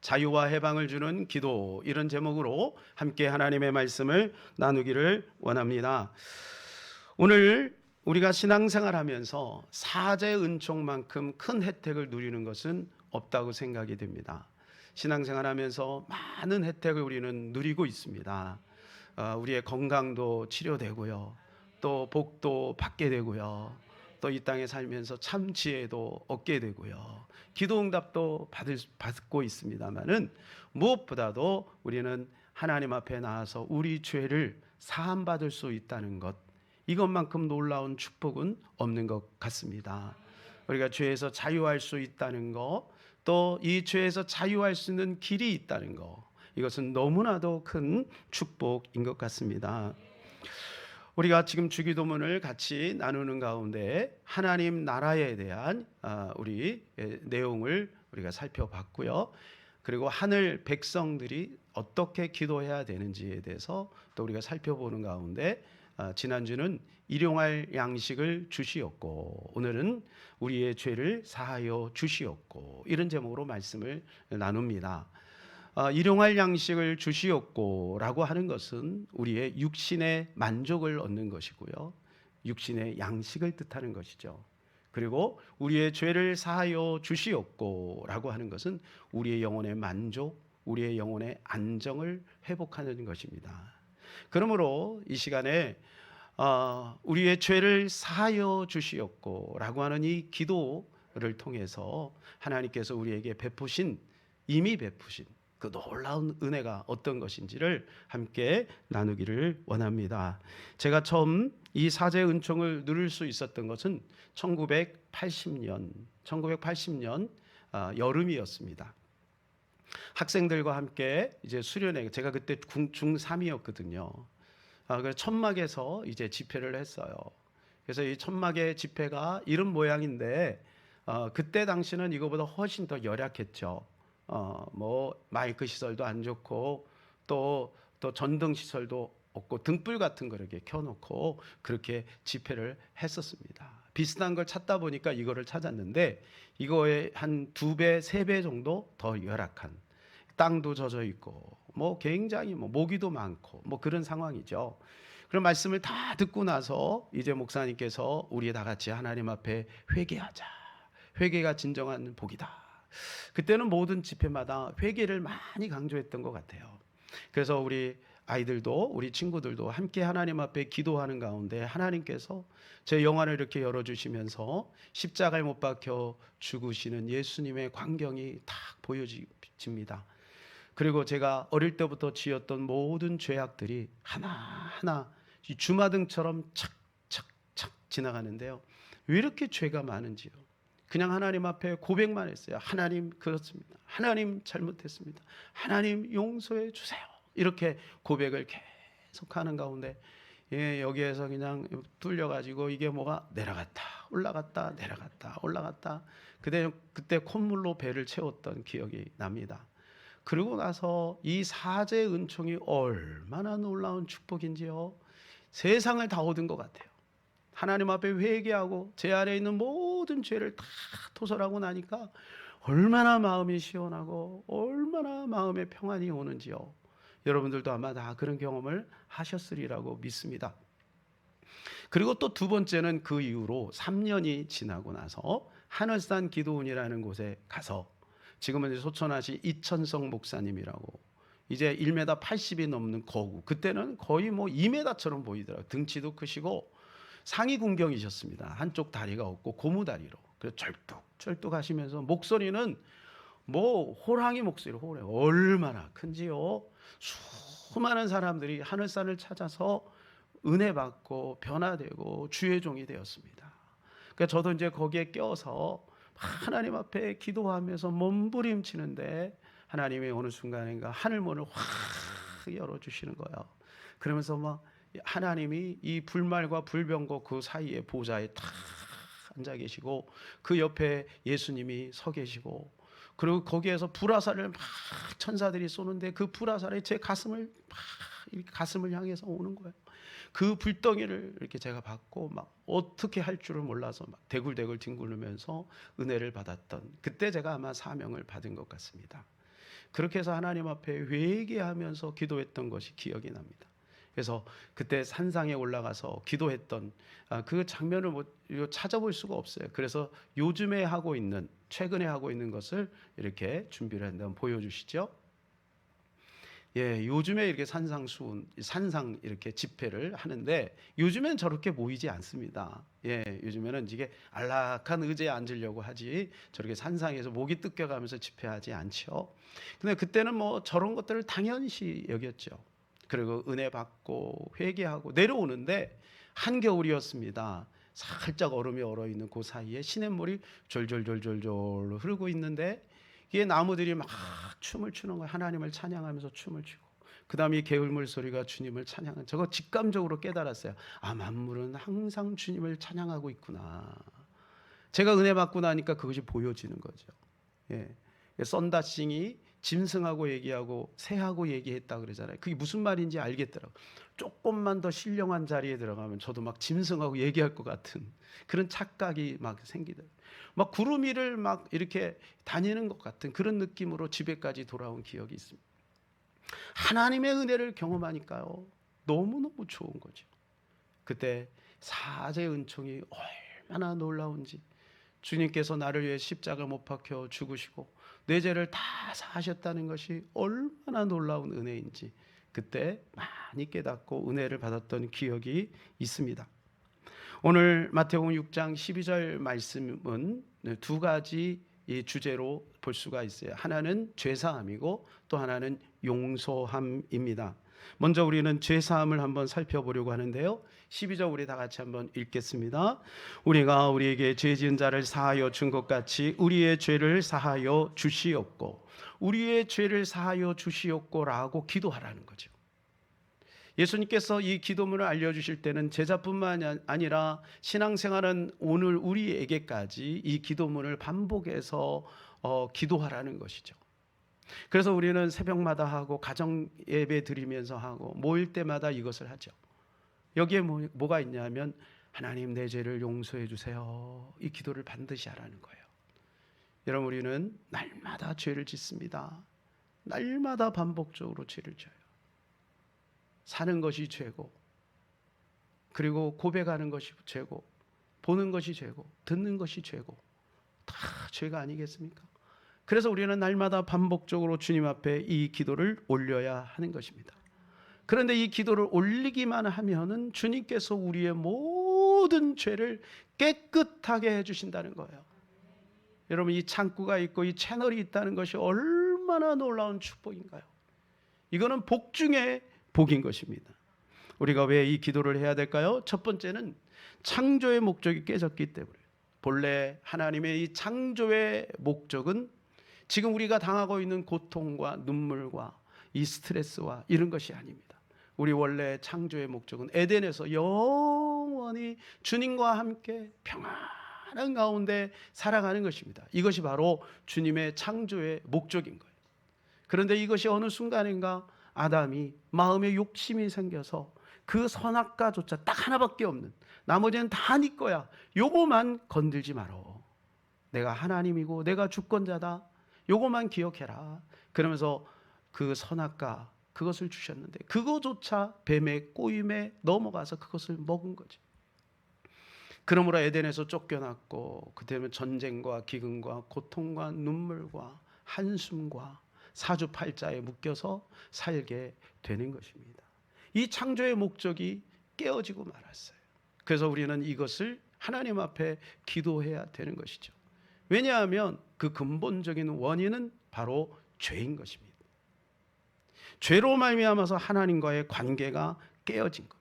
자유와 해방을 주는 기도, 이런 제목으로 함께 하나님의 말씀을 나누기를 원합니다. 오늘 우리가 신앙생활하면서 사제 은총만큼 큰 혜택을 누리는 것은 없다고 생각이 됩니다. 신앙생활하면서 많은 혜택을 우리는 누리고 있습니다. 우리의 건강도 치료되고요, 또 복도 받게 되고요, 또 이 땅에 살면서 참 지혜도 얻게 되고요, 기도응답도 받고 있습니다만은 무엇보다도 우리는 하나님 앞에 나와서 우리 죄를 사함받을 수 있다는 것, 이것만큼 놀라운 축복은 없는 것 같습니다. 우리가 죄에서 자유할 수 있다는 것, 또 이 죄에서 자유할 수 있는 길이 있다는 것, 이것은 너무나도 큰 축복인 것 같습니다. 우리가 지금 주기도문을 같이 나누는 가운데 하나님 나라에 대한 우리 내용을 우리가 살펴봤고요. 그리고 하늘 백성들이 어떻게 기도해야 되는지에 대해서 또 우리가 살펴보는 가운데 지난주는 일용할 양식을 주시었고, 오늘은 우리의 죄를 사하여 주시었고, 이런 제목으로 말씀을 나눕니다. 일용할 양식을 주시었고 라고 하는 것은 우리의 육신의 만족을 얻는 것이고요, 육신의 양식을 뜻하는 것이죠. 그리고 우리의 죄를 사하여 주시었고 라고 하는 것은 우리의 영혼의 만족, 우리의 영혼의 안정을 회복하는 것입니다. 그러므로 이 시간에 우리의 죄를 사하여 주시었고 라고 하는 이 기도를 통해서 하나님께서 우리에게 이미 베푸신 그 놀라운 은혜가 어떤 것인지를 함께 나누기를 원합니다. 제가 처음 이 사제 은총을 누릴 수 있었던 것은 1980년 여름이었습니다. 학생들과 함께 이제 수련회, 제가 그때 중3이었거든요. 그래서 천막에서 이제 집회를 했어요. 그래서 이 천막의 집회가 이런 모양인데, 그때 당시는 이거보다 훨씬 더 열악했죠. 뭐 마이크 시설도 안 좋고, 또 전등 시설도 없고, 등불 같은 거 이렇게 켜놓고 그렇게 집회를 했었습니다. 비슷한 걸 찾다 보니까 이거를 찾았는데, 이거에 한 2배, 3배 정도 더 열악한, 땅도 젖어 있고 뭐 굉장히 모기도 많고 뭐 그런 상황이죠. 그런 말씀을 다 듣고 나서 이제 목사님께서 우리 다 같이 하나님 앞에 회개하자. 회개가 진정한 복이다. 그때는 모든 집회마다 회개를 많이 강조했던 것 같아요. 그래서 우리 아이들도, 우리 친구들도 함께 하나님 앞에 기도하는 가운데 하나님께서 제 영안을 이렇게 열어주시면서 십자가에 못 박혀 죽으시는 예수님의 광경이 딱 보여집니다. 그리고 제가 어릴 때부터 지었던 모든 죄악들이 하나하나 주마등처럼 착착착 지나가는데요, 왜 이렇게 죄가 많은지요. 그냥 하나님 앞에 고백만 했어요. 하나님 그렇습니다. 하나님 잘못했습니다. 하나님 용서해 주세요. 이렇게 고백을 계속하는 가운데 여기에서 그냥 뚫려가지고 이게 뭐가 내려갔다 올라갔다 내려갔다 올라갔다, 그때 콧물로 배를 채웠던 기억이 납니다. 그러고 나서 이 사제 은총이 얼마나 놀라운 축복인지요. 세상을 다 얻은 것 같아요. 하나님 앞에 회개하고 제 안에 있는 모든 죄를 다 토설하고 나니까 얼마나 마음이 시원하고 얼마나 마음에 평안이 오는지요. 여러분들도 아마 다 그런 경험을 하셨으리라고 믿습니다. 그리고 또 두 번째는 그 이후로 3년이 지나고 나서 하늘산 기도원이라는 곳에 가서, 지금은 소천하신 이천성 목사님이라고, 이제 1m 80이 넘는 거구, 그때는 거의 뭐 2m처럼 보이더라고요. 등치도 크시고 상의 군경이셨습니다. 한쪽 다리가 없고 고무다리로. 그래서 철뚝철뚝 하시면서 목소리는 뭐 호랑이 목소리, 얼마나 큰지요. 수많은 사람들이 하늘산을 찾아서 은혜 받고 변화되고 주의 종이 되었습니다. 그러니까 저도 이제 거기에 껴서 하나님 앞에 기도하면서 몸부림치는데 하나님이 어느 순간인가 하늘문을 확 열어주시는 거예요. 그러면서 막 하나님이 이 불말과 불병거 그 사이에 보좌에 탁 앉아 계시고, 그 옆에 예수님이 서 계시고, 그리고 거기에서 불화살을 막 천사들이 쏘는데 그 불화살이 제 가슴을 향해서 오는 거예요. 그 불덩이를 이렇게 제가 받고 막 어떻게 할 줄을 몰라서 막 대굴대굴 뒹굴면서 은혜를 받았던, 그때 제가 아마 사명을 받은 것 같습니다. 그렇게 해서 하나님 앞에 회개하면서 기도했던 것이 기억이 납니다. 그래서 그때 산상에 올라가서 기도했던 그 장면을 찾아볼 수가 없어요. 그래서 요즘에 하고 있는, 최근에 하고 있는 것을 이렇게 준비를 한번 보여주시죠. 예, 요즘에 이렇게 산상 이렇게 집회를 하는데 요즘엔 저렇게 모이지 않습니다. 예, 요즘에는 이게 안락한 의자에 앉으려고 하지 저렇게 산상에서 목이 뜯겨가면서 집회하지 않죠. 근데 그때는 뭐 저런 것들을 당연시 여겼죠. 그리고 은혜 받고 회개하고 내려오는데 한겨울이었습니다. 살짝 얼음이 얼어 있는 그 사이에 시냇물이 졸졸졸졸졸 흐르고 있는데 이게 나무들이 막 춤을 추는 거예요. 하나님을 찬양하면서 춤을 추고. 그다음에 이 개울물 소리가 주님을 찬양한, 저거 직감적으로 깨달았어요. 아, 만물은 항상 주님을 찬양하고 있구나. 제가 은혜 받고 나니까 그것이 보여지는 거죠. 예. 썬다싱이 짐승하고 얘기하고 새하고 얘기했다 그러잖아요. 그게 무슨 말인지 알겠더라고요. 조금만 더 신령한 자리에 들어가면 저도 막 짐승하고 얘기할 것 같은 그런 착각이 막 생기더라고요. 막 구름 위를 막 이렇게 다니는 것 같은 그런 느낌으로 집에까지 돌아온 기억이 있습니다. 하나님의 은혜를 경험하니까요, 너무너무 좋은 거죠. 그때 사제의 은총이 얼마나 놀라운지, 주님께서 나를 위해 십자가 못 박혀 죽으시고 내 죄를 다 사하셨다는 것이 얼마나 놀라운 은혜인지 그때 많이 깨닫고 은혜를 받았던 기억이 있습니다. 오늘 마태복음 6장 12절 말씀은 두 가지 이 주제로 볼 수가 있어요. 하나는 죄사함이고 또 하나는 용서함입니다. 먼저 우리는 죄사함을 한번 살펴보려고 하는데요. 12절 우리 다 같이 한번 읽겠습니다. 우리가 우리에게 죄 지은 자를 사하여 준 것 같이 우리의 죄를 사하여 주시옵고, 우리의 죄를 사하여 주시옵고라고 기도하라는 거죠. 예수님께서 이 기도문을 알려주실 때는 제자뿐만 아니라 신앙생활은 오늘 우리에게까지 이 기도문을 반복해서 기도하라는 것이죠. 그래서 우리는 새벽마다 하고 가정 예배 드리면서 하고 모일 때마다 이것을 하죠. 여기에 뭐가 있냐면 하나님 내 죄를 용서해 주세요. 이 기도를 반드시 하라는 거예요. 여러분, 우리는 날마다 죄를 짓습니다. 날마다 반복적으로 죄를 져요. 사는 것이 죄고, 그리고 고백하는 것이 죄고, 보는 것이 죄고, 듣는 것이 죄고, 다 죄가 아니겠습니까? 그래서 우리는 날마다 반복적으로 주님 앞에 이 기도를 올려야 하는 것입니다. 그런데 이 기도를 올리기만 하면은 주님께서 우리의 모든 죄를 깨끗하게 해주신다는 거예요. 여러분, 이 창구가 있고 이 채널이 있다는 것이 얼마나 놀라운 축복인가요? 이거는 복 중에 복인 것입니다. 우리가 왜 이 기도를 해야 될까요? 첫 번째는 창조의 목적이 깨졌기 때문에. 본래 하나님의 이 창조의 목적은 지금 우리가 당하고 있는 고통과 눈물과 이 스트레스와 이런 것이 아닙니다. 우리 원래 창조의 목적은 에덴에서 영원히 주님과 함께 평안한 가운데 살아가는 것입니다. 이것이 바로 주님의 창조의 목적인 거예요. 그런데 이것이 어느 순간인가 아담이 마음에 욕심이 생겨서 그 선악과조차 딱 하나밖에 없는, 나머지는 다 네 거야, 요거만 건들지 말어, 내가 하나님이고 내가 주권자다, 요거만 기억해라, 그러면서 그 선악과 그것을 주셨는데 그거조차 뱀의 꼬임에 넘어가서 그것을 먹은 거죠. 그러므로 에덴에서 쫓겨났고 그때는 전쟁과 기근과 고통과 눈물과 한숨과 사주팔자에 묶여서 살게 되는 것입니다. 이 창조의 목적이 깨어지고 말았어요. 그래서 우리는 이것을 하나님 앞에 기도해야 되는 것이죠. 왜냐하면 그 근본적인 원인은 바로 죄인 것입니다. 죄로 말미암아서 하나님과의 관계가 깨어진 것.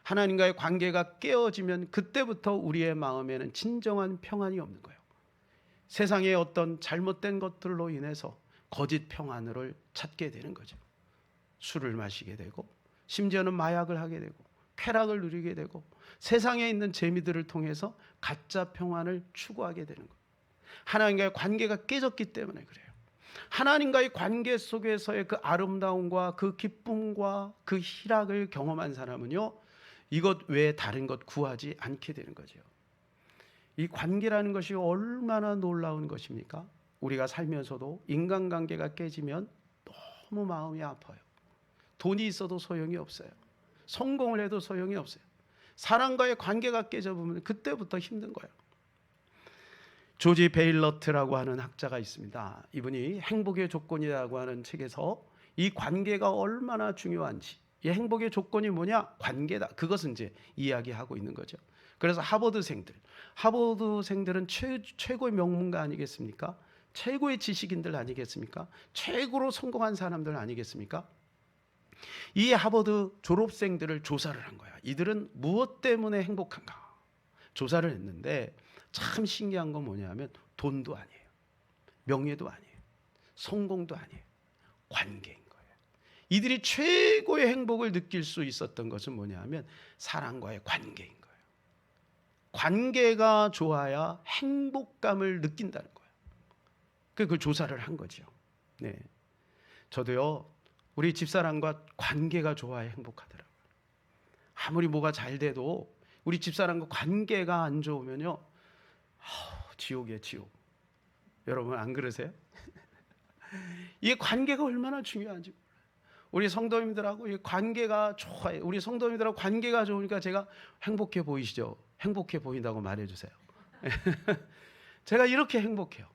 하나님과의 관계가 깨어지면 그때부터 우리의 마음에는 진정한 평안이 없는 거예요. 세상의 어떤 잘못된 것들로 인해서 거짓 평안을 찾게 되는 거죠. 술을 마시게 되고, 심지어는 마약을 하게 되고, 쾌락을 누리게 되고, 세상에 있는 재미들을 통해서 가짜 평안을 추구하게 되는 거예요. 하나님과의 관계가 깨졌기 때문에 그래요. 하나님과의 관계 속에서의 그 아름다움과 그 기쁨과 그 희락을 경험한 사람은요, 이것 외에 다른 것 구하지 않게 되는 거죠. 이 관계라는 것이 얼마나 놀라운 것입니까? 우리가 살면서도 인간관계가 깨지면 너무 마음이 아파요. 돈이 있어도 소용이 없어요. 성공을 해도 소용이 없어요. 사람과의 관계가 깨져보면 그때부터 힘든 거예요. 조지 베일러트라고 하는 학자가 있습니다. 이분이 행복의 조건이라고 하는 책에서 이 관계가 얼마나 중요한지, 이 행복의 조건이 뭐냐? 관계다. 그것은 이제 이야기하고 있는 거죠. 그래서 하버드생들은 최고의 명문가 아니겠습니까? 최고의 지식인들 아니겠습니까? 최고로 성공한 사람들 아니겠습니까? 이 하버드 졸업생들을 조사를 한 거야. 이들은 무엇 때문에 행복한가? 조사를 했는데 참 신기한 건 뭐냐면 돈도 아니에요. 명예도 아니에요. 성공도 아니에요. 관계인 거예요. 이들이 최고의 행복을 느낄 수 있었던 것은 뭐냐면 사람과의 관계인 거예요. 관계가 좋아야 행복감을 느낀다는 거예요. 그 조사를 한 거죠. 네. 저도요, 우리 집사람과 관계가 좋아야 행복하더라고요. 아무리 뭐가 잘 돼도 우리 집사람과 관계가 안 좋으면요, 지옥이에요, 지옥. 여러분 안 그러세요? 이 관계가 얼마나 중요한지 몰라요. 우리 성도님들하고 이 관계가 좋아요. 우리 성도님들하고 관계가 좋으니까 제가 행복해 보이시죠? 행복해 보인다고 말해주세요. 제가 이렇게 행복해요.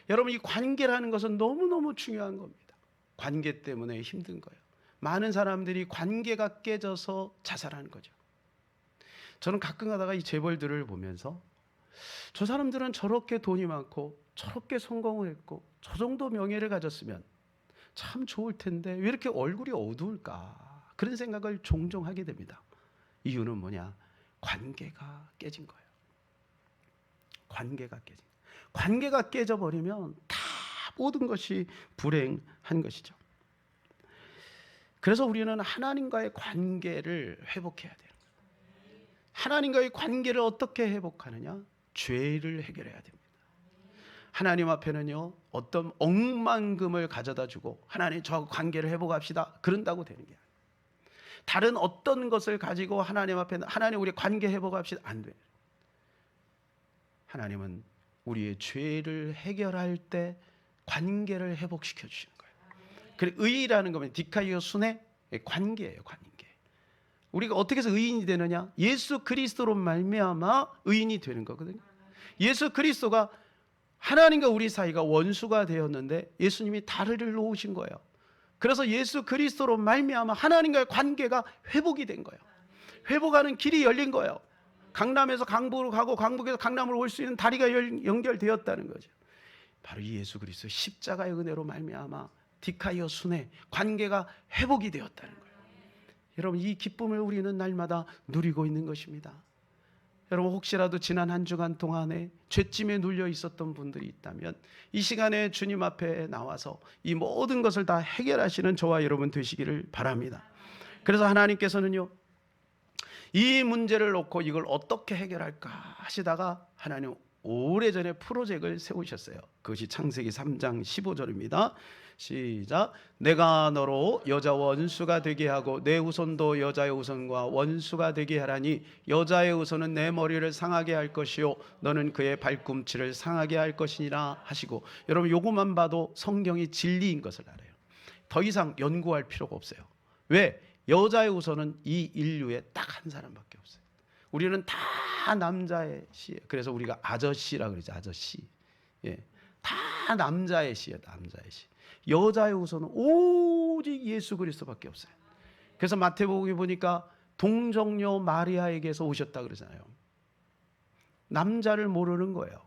여러분, 이 관계라는 것은 너무너무 중요한 겁니다. 관계 때문에 힘든 거예요. 많은 사람들이 관계가 깨져서 자살하는 거죠. 저는 가끔 가다가 이 재벌들을 보면서 저 사람들은 저렇게 돈이 많고 저렇게 성공을 했고 저 정도 명예를 가졌으면 참 좋을 텐데 왜 이렇게 얼굴이 어두울까? 그런 생각을 종종 하게 됩니다. 이유는 뭐냐? 관계가 깨진 거예요. 관계가 깨져버리면 다 모든 것이 불행한 것이죠. 그래서 우리는 하나님과의 관계를 회복해야 돼요. 하나님과의 관계를 어떻게 회복하느냐? 죄를 해결해야 됩니다. 하나님 앞에는요, 어떤 억만금을 가져다 주고 하나님 저 관계를 회복합시다 그런다고 되는 게 아니에요. 다른 어떤 것을 가지고 하나님 앞에 하나님 우리 관계 회복합시다 안 돼요. 하나님은 우리의 죄를 해결할 때 관계를 회복시켜 주시는 거예요. 그래, 의라는 거면 디카이오 순의 관계예요. 관계. 우리가 어떻게 해서 의인이 되느냐? 예수 그리스도로 말미암아 의인이 되는 거거든요. 예수 그리스도가 하나님과 우리 사이가 원수가 되었는데 예수님이 다리를 놓으신 거예요. 그래서 예수 그리스도로 말미암아 하나님과의 관계가 회복이 된 거예요. 회복하는 길이 열린 거예요. 강남에서 강북으로 가고 강북에서 강남으로 올 수 있는 다리가 연결되었다는 거죠. 바로 이 예수 그리스도 십자가의 은혜로 말미암아 디카이오 순의 관계가 회복이 되었다는 거예요. 여러분, 이 기쁨을 우리는 날마다 누리고 있는 것입니다. 여러분, 혹시라도 지난 한 주간 동안에 죄짐에 눌려 있었던 분들이 있다면 이 시간에 주님 앞에 나와서 이 모든 것을 다 해결하시는 저와 여러분 되시기를 바랍니다. 그래서 하나님께서는요, 이 문제를 놓고 이걸 어떻게 해결할까 하시다가 하나님 오래전에 프로젝트를 세우셨어요. 그것이 창세기 3장 15절입니다. 시작. 내가 너로 여자 원수가 되게 하고 내 후손도 여자의 후손과 원수가 되게 하라니 여자의 후손은 내 머리를 상하게 할 것이요 너는 그의 발꿈치를 상하게 할 것이니라 하시고, 여러분 요것만 봐도 성경이 진리인 것을 알아요. 더 이상 연구할 필요가 없어요. 왜? 여자의 후손은 이 인류에 딱 한 사람밖에 없어요. 우리는 다 남자의 씨예요. 그래서 우리가 아저씨라 그러죠. 아저씨. 예. 다 남자의 씨예요. 남자의 씨. 여자의 후손은 오직 예수 그리스도밖에 없어요. 그래서 마태복음에 보니까 동정녀 마리아에게서 오셨다 그러잖아요. 남자를 모르는 거예요.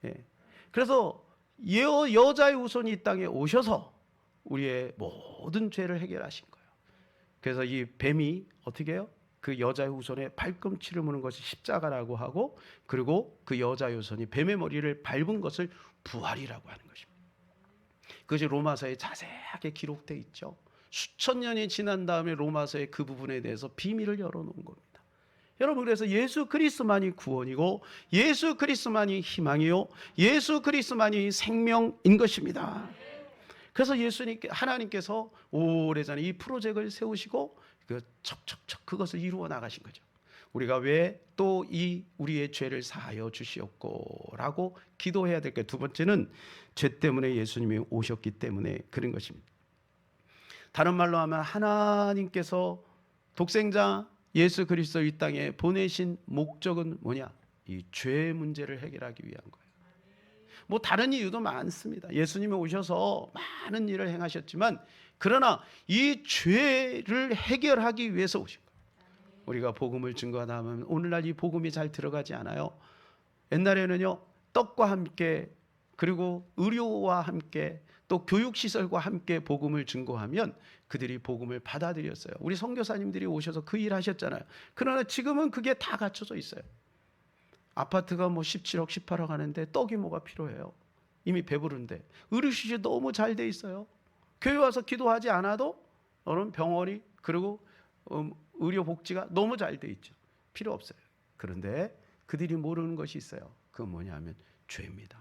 예. 그래서 여자의 후손이 이 땅에 오셔서 우리의 모든 죄를 해결하신 거예요. 그래서 이 뱀이 어떻게 해요? 그 여자의 후손의 발꿈치를 무는 것이 십자가라고 하고, 그리고 그 여자의 후손이 뱀의 머리를 밟은 것을 부활이라고 하는 것입니다. 그것이 로마서에 자세하게 기록되어 있죠. 수천 년이 지난 다음에 로마서에 그 부분에 대해서 비밀을 열어놓은 겁니다. 여러분, 그래서 예수 그리스도만이 구원이고 예수 그리스도만이 희망이요 예수 그리스도만이 생명인 것입니다. 그래서 하나님께서 오래전에 이 프로젝트를 세우시고 그 척척척 그것을 이루어 나가신 거죠. 우리가 왜 또 이 우리의 죄를 사하여 주시옵고라고 기도해야 될 게, 두 번째는 죄 때문에 예수님이 오셨기 때문에 그런 것입니다. 다른 말로 하면 하나님께서 독생자 예수 그리스도 이 땅에 보내신 목적은 뭐냐? 이 죄 문제를 해결하기 위한 거예요. 뭐 다른 이유도 많습니다. 예수님이 오셔서 많은 일을 행하셨지만, 그러나 이 죄를 해결하기 위해서 오신 거예요. 우리가 복음을 증거하다 하면 오늘날 이 복음이 잘 들어가지 않아요. 옛날에는요, 떡과 함께, 그리고 의료와 함께, 또 교육시설과 함께 복음을 증거하면 그들이 복음을 받아들였어요. 우리 선교사님들이 오셔서 그 일 하셨잖아요. 그러나 지금은 그게 다 갖춰져 있어요. 아파트가 뭐 17억, 18억 하는데 떡이 뭐가 필요해요? 이미 배부른데. 의료시설 너무 잘 돼 있어요. 교회 와서 기도하지 않아도 너는 병원이, 그리고 의료복지가 너무 잘 돼 있죠. 필요 없어요. 그런데 그들이 모르는 것이 있어요. 그건 뭐냐면 죄입니다.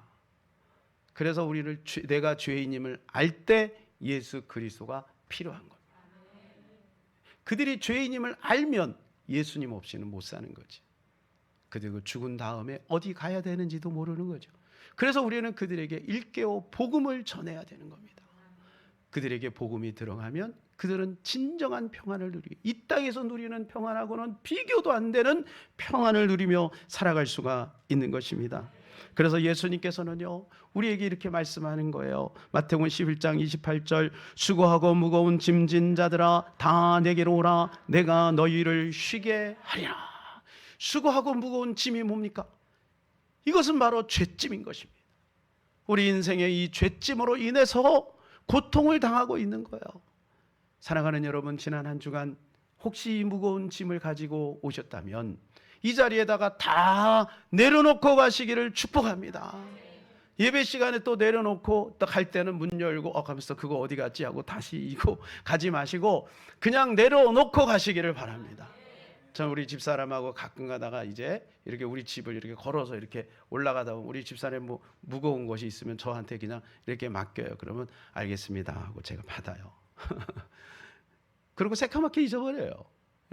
그래서 우리를 내가 죄인임을 알 때 예수 그리스도가 필요한 겁니다. 그들이 죄인임을 알면 예수님 없이는 못 사는 거지. 그리고 죽은 다음에 어디 가야 되는지도 모르는 거죠. 그래서 우리는 그들에게 일깨워 복음을 전해야 되는 겁니다. 그들에게 복음이 들어가면 그들은 진정한 평안을 누리고, 이 땅에서 누리는 평안하고는 비교도 안 되는 평안을 누리며 살아갈 수가 있는 것입니다. 그래서 예수님께서는요, 우리에게 이렇게 말씀하는 거예요. 마태복음 11장 28절, 수고하고 무거운 짐진 자들아 다 내게로 오라, 내가 너희를 쉬게 하리라. 수고하고 무거운 짐이 뭡니까? 이것은 바로 죄짐인 것입니다. 우리 인생의 이 죄짐으로 인해서 고통을 당하고 있는 거예요. 사랑하는 여러분, 지난 한 주간 혹시 이 무거운 짐을 가지고 오셨다면 이 자리에다가 다 내려놓고 가시기를 축복합니다. 예배 시간에 또 내려놓고 또 갈 때는 문 열고 하면서 그거 어디 갔지 하고 다시 이거 가지 마시고 그냥 내려놓고 가시기를 바랍니다. 전 우리 집사람하고 가끔 가다가 이제 이렇게 우리 집을 이렇게 걸어서 이렇게 올라가다 보면 우리 집사람 뭐 무거운 것이 있으면 저한테 그냥 이렇게 맡겨요. 그러면 알겠습니다 하고 제가 받아요. 그리고 새카맣게 잊어버려요.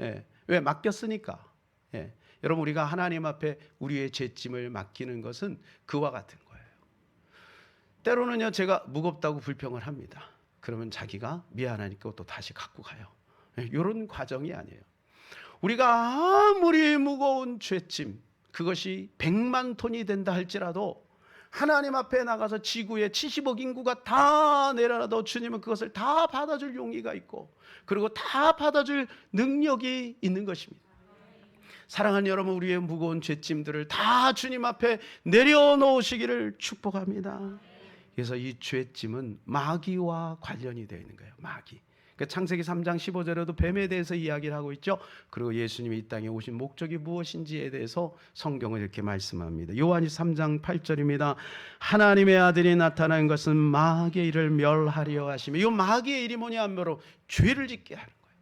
예. 왜? 맡겼으니까. 예. 여러분, 우리가 하나님 앞에 우리의 죄짐을 맡기는 것은 그와 같은 거예요. 때로는요, 제가 무겁다고 불평을 합니다. 그러면 자기가 미안하니까 또 다시 갖고 가요. 예. 이런 과정이 아니에요. 우리가 아무리 무거운 죄짐, 그것이 100만 톤이 된다 할지라도 하나님 앞에 나가서 지구의 70억 인구가 다 내려놔도 주님은 그것을 다 받아줄 용의가 있고, 그리고 다 받아줄 능력이 있는 것입니다. 사랑하는 여러분, 우리의 무거운 죄짐들을 다 주님 앞에 내려놓으시기를 축복합니다. 그래서 이 죄짐은 마귀와 관련이 되어 있는 거예요. 마귀. 창세기 3장 15절에도 뱀에 대해서 이야기를 하고 있죠. 그리고 예수님이 이 땅에 오신 목적이 무엇인지에 대해서 성경은 이렇게 말씀합니다. 요한이 3장 8절입니다. 하나님의 아들이 나타난 것은 마귀의 일을 멸하려 하시며, 이 마귀의 일이 뭐냐 하면 죄를 짓게 하는 거예요.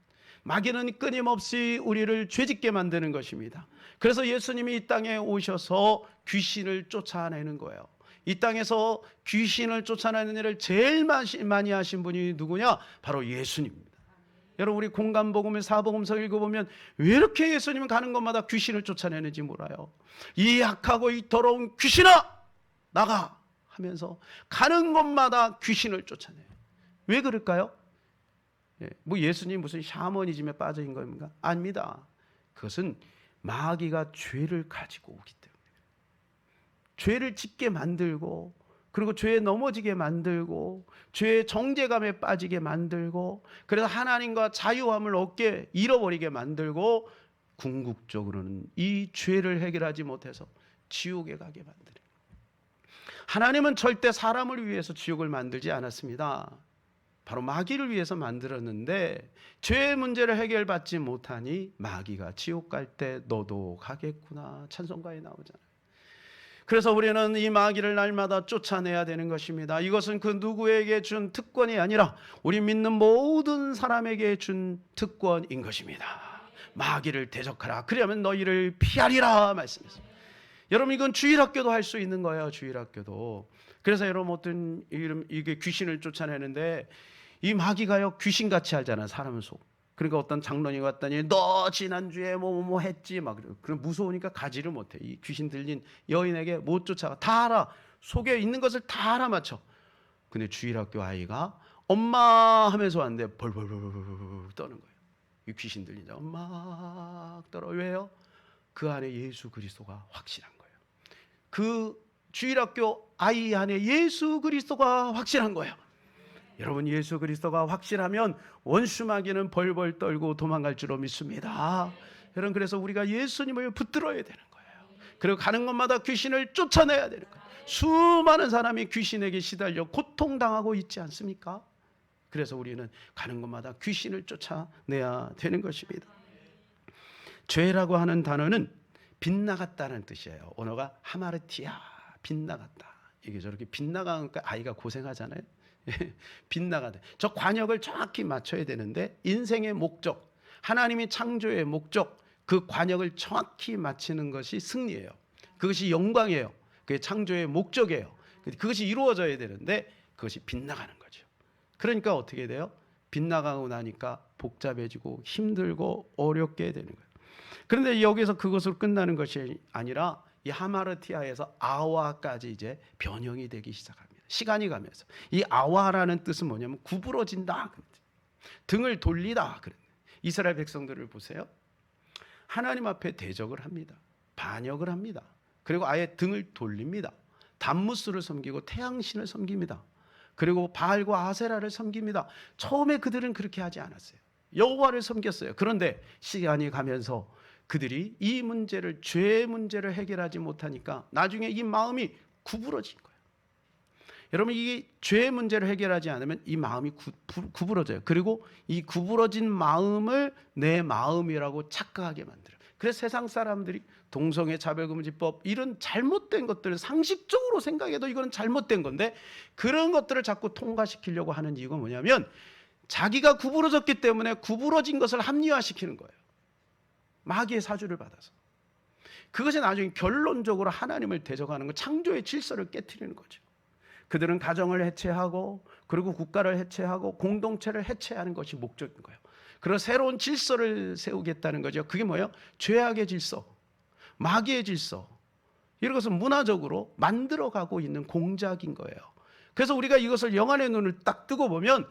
마귀는 끊임없이 우리를 죄짓게 만드는 것입니다. 그래서 예수님이 이 땅에 오셔서 귀신을 쫓아내는 거예요. 이 땅에서 귀신을 쫓아내는 일을 제일 많이 하신 분이 누구냐? 바로 예수님입니다. 여러분, 우리 공간복음의 사복음서 읽어보면 왜 이렇게 예수님은 가는 곳마다 귀신을 쫓아내는지 몰라요. 이 악하고 이 더러운 귀신아 나가 하면서 가는 곳마다 귀신을 쫓아내요. 왜 그럴까요? 뭐 예수님 무슨 샤머니즘에 빠져 있는 겁니까? 아닙니다. 그것은 마귀가 죄를 가지고 오기 때문에, 죄를 짓게 만들고, 그리고 죄에 넘어지게 만들고, 죄의 정죄감에 빠지게 만들고, 그래서 하나님과 자유함을 얻게 잃어버리게 만들고, 궁극적으로는 이 죄를 해결하지 못해서 지옥에 가게 만드는. 하나님은 절대 사람을 위해서 지옥을 만들지 않았습니다. 바로 마귀를 위해서 만들었는데, 죄의 문제를 해결받지 못하니 마귀가 지옥 갈 때 너도 가겠구나 찬송가에 나오잖아요. 그래서 우리는 이 마귀를 날마다 쫓아내야 되는 것입니다. 이것은 그 누구에게 준 특권이 아니라 우리 믿는 모든 사람에게 준 특권인 것입니다. 마귀를 대적하라. 그러면 너희를 피하리라 말씀했습니다. 여러분, 이건 주일학교도 할 수 있는 거예요. 주일학교도. 그래서 여러분, 어떤 이게 귀신을 쫓아내는데 이 마귀가요 귀신같이 알잖아요. 사람 속. 그러니까 어떤 장로님이 왔더니 너 지난주에 뭐 했지 막 그럼 무서우니까 가지를 못해. 이 귀신 들린 여인에게 못 쫓아가. 다 알아. 속에 있는 것을 다 알아맞혀. 근데 주일학교 아이가 엄마 하면서 왔는데 벌벌벌 떠는 거예요. 이 귀신 들린 자 엄마 떨어. 왜요? 그 안에 예수 그리스도가 확실한 거예요. 그 주일학교 아이 안에 예수 그리스도가 확실한 거예요. 여러분, 예수 그리스도가 확실하면 원수마귀는 벌벌 떨고 도망갈 줄로 믿습니다. 여러분, 그래서 우리가 예수님을 붙들어야 되는 거예요. 그리고 가는 곳마다 귀신을 쫓아내야 되는 거예요. 수많은 사람이 귀신에게 시달려 고통당하고 있지 않습니까? 그래서 우리는 가는 곳마다 귀신을 쫓아내야 되는 것입니다. 죄라고 하는 단어는 빗나갔다는 뜻이에요. 언어가 하마르티아, 빗나갔다. 이게 저렇게 빗나가니까 아이가 고생하잖아요. 빗나가다. 저 관역을 정확히 맞춰야 되는데 인생의 목적, 하나님이 창조의 목적, 그 관역을 정확히 맞추는 것이 승리예요. 그것이 영광이에요. 그게 창조의 목적이에요. 그것이 이루어져야 되는데 그것이 빗나가는 거죠. 그러니까 어떻게 돼요? 빗나가고 나니까 복잡해지고 힘들고 어렵게 되는 거예요. 그런데 여기서 그것으로 끝나는 것이 아니라 이 하마르티아에서 아와까지 이제 변형이 되기 시작합니다. 시간이 가면서 이 아와라는 뜻은 뭐냐면 구부러진다, 등을 돌리다. 이스라엘 백성들을 보세요. 하나님 앞에 대적을 합니다. 반역을 합니다. 그리고 아예 등을 돌립니다. 담무스를 섬기고 태양신을 섬깁니다. 그리고 바알과 아세라를 섬깁니다. 처음에 그들은 그렇게 하지 않았어요. 여호와를 섬겼어요. 그런데 시간이 가면서 그들이 이 문제를, 죄의 문제를 해결하지 못하니까 나중에 이 마음이 구부러진 거예요. 여러분, 이 죄의 문제를 해결하지 않으면 이 마음이 구부러져요. 그리고 이 구부러진 마음을 내 마음이라고 착각하게 만들어요. 그래서 세상 사람들이 동성애 차별금지법, 이런 잘못된 것들을 상식적으로 생각해도 이거는 잘못된 건데 그런 것들을 자꾸 통과시키려고 하는 이유가 뭐냐면 자기가 구부러졌기 때문에 구부러진 것을 합리화시키는 거예요. 마귀의 사주를 받아서. 그것이 나중에 결론적으로 하나님을 대적하는 거, 창조의 질서를 깨트리는 거죠. 그들은 가정을 해체하고 그리고 국가를 해체하고 공동체를 해체하는 것이 목적인 거예요. 그래서 새로운 질서를 세우겠다는 거죠. 그게 뭐예요? 죄악의 질서, 마귀의 질서, 이런 것을 문화적으로 만들어가고 있는 공작인 거예요. 그래서 우리가 이것을 영안의 눈을 딱 뜨고 보면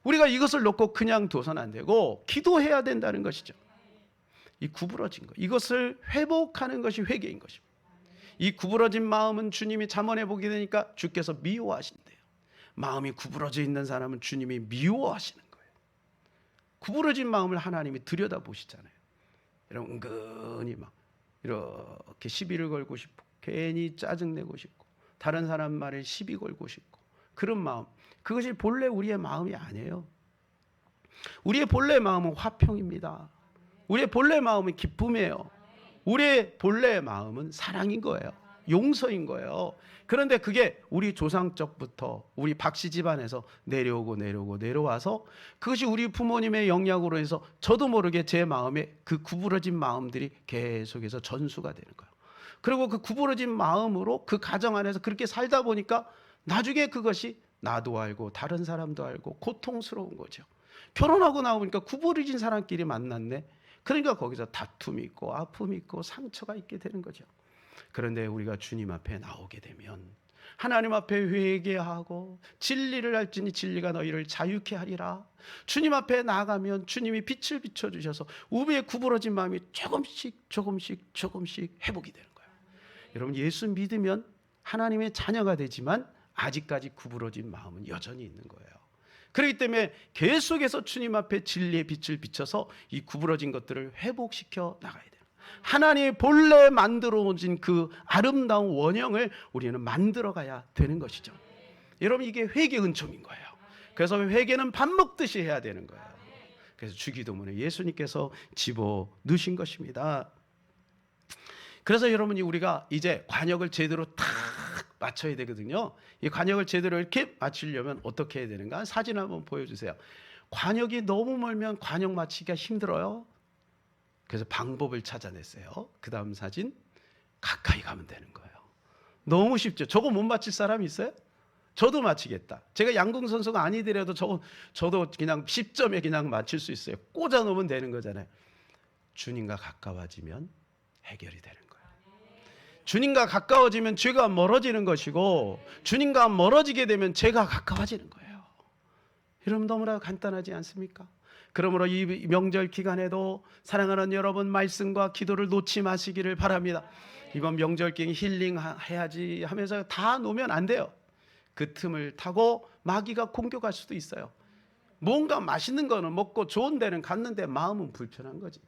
우리가 이것을 놓고 그냥 둬서는 안 되고 기도해야 된다는 것이죠. 이 구부러진 것, 이것을 회복하는 것이 회개인 것입니다. 이 구부러진 마음은 주님이 잠언해 보게 되니까 주께서 미워하신대요. 마음이 구부러져 있는 사람은 주님이 미워하시는 거예요. 구부러진 마음을 하나님이 들여다보시잖아요. 여러분, 은근히 막 이렇게 시비를 걸고 싶고 괜히 짜증내고 싶고 다른 사람 말에 시비 걸고 싶고 그런 마음, 그것이 본래 우리의 마음이 아니에요. 우리의 본래 마음은 화평입니다. 우리의 본래 마음은 기쁨이에요. 우리의 본래 마음은 사랑인 거예요. 용서인 거예요. 그런데 그게 우리 조상적부터 우리 박씨 집안에서 내려와서 그것이 우리 부모님의 영향으로 해서 저도 모르게 제 마음에 그 구부러진 마음들이 계속해서 전수가 되는 거예요. 그리고 그 구부러진 마음으로 그 가정 안에서 그렇게 살다 보니까 나중에 그것이 나도 알고 다른 사람도 알고 고통스러운 거죠. 결혼하고 나오니까 구부러진 사람끼리 만났네. 그러니까 거기서 다툼이 있고 아픔이 있고 상처가 있게 되는 거죠. 그런데 우리가 주님 앞에 나오게 되면 하나님 앞에 회개하고 진리를 알지니 진리가 너희를 자유케 하리라. 주님 앞에 나가면 주님이 빛을 비춰주셔서 우리의 구부러진 마음이 조금씩 회복이 되는 거예요. 여러분, 예수 믿으면 하나님의 자녀가 되지만 아직까지 구부러진 마음은 여전히 있는 거예요. 그렇기 때문에 계속해서 주님 앞에 진리의 빛을 비춰서 이 구부러진 것들을 회복시켜 나가야 돼요. 하나님이 본래 만들어진 그 아름다운 원형을 우리는 만들어가야 되는 것이죠. 여러분, 이게 회개 은총인 거예요. 그래서 회개는 밥 먹듯이 해야 되는 거예요. 그래서 주기도문에 예수님께서 집어 넣으신 것입니다. 그래서 여러분이 우리가 이제 관역을 제대로 탁 맞춰야 되거든요. 이 관역을 제대로 이렇게 맞추려면 어떻게 해야 되는가? 사진 한번 보여주세요. 관역이 너무 멀면 관역 맞추기가 힘들어요. 그래서 방법을 찾아냈어요. 그 다음 사진, 가까이 가면 되는 거예요. 너무 쉽죠. 저거 못 맞힐 사람 있어요? 저도 맞히겠다. 제가 양궁 선수가 아니더라도 저도 그냥 10점에 그냥 맞출 수 있어요. 꽂아 놓으면 되는 거잖아요. 주님과 가까워지면 해결이 되는 거예요. 주님과 가까워지면 죄가 멀어지는 것이고, 주님과 멀어지게 되면 죄가 가까워지는 거예요. 여러분, 너무나 간단하지 않습니까? 그러므로 이 명절 기간에도 사랑하는 여러분, 말씀과 기도를 놓지 마시기를 바랍니다. 이번 명절 기간 힐링해야지 하면서 다 놓으면 안 돼요. 그 틈을 타고 마귀가 공격할 수도 있어요. 뭔가 맛있는 거는 먹고 좋은 데는 갔는데 마음은 불편한 거지.